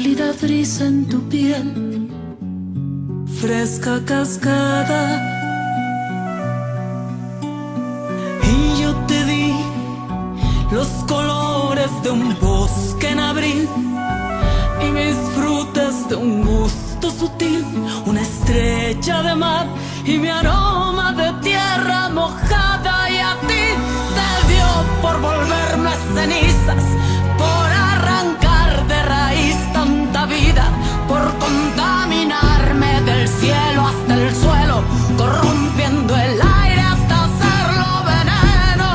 cálida brisa en tu piel, fresca cascada. Y yo te di los colores de un bosque en abril y mis frutas de un gusto sutil, una estrella de mar y mi aroma de tierra mojada. Y a ti te dio por volverme cenizas, por arrancar de raíz tanta vida, por contaminarme del cielo hasta el suelo, corrompiendo el aire hasta hacerlo veneno.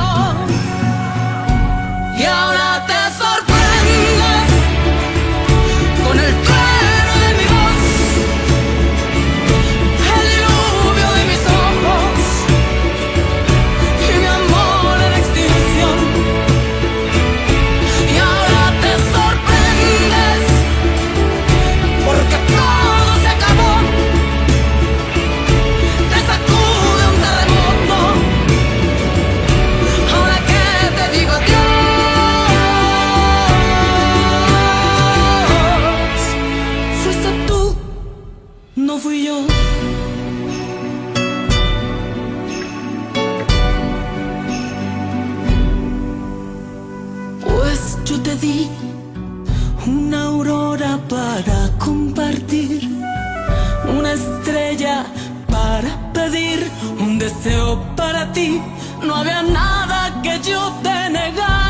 Y ahora te sorprendes con el trueno de mi voz, el diluvio de mis ojos y mi amor en extinción. Y ahora te sorprendes porque todo se acabó, te sacude un terremoto. Ahora que te digo adiós, fuiste tú, no fui yo. Pues yo te di una aurora para compartir, una estrella para pedir, un deseo para ti. No había nada que yo te negara.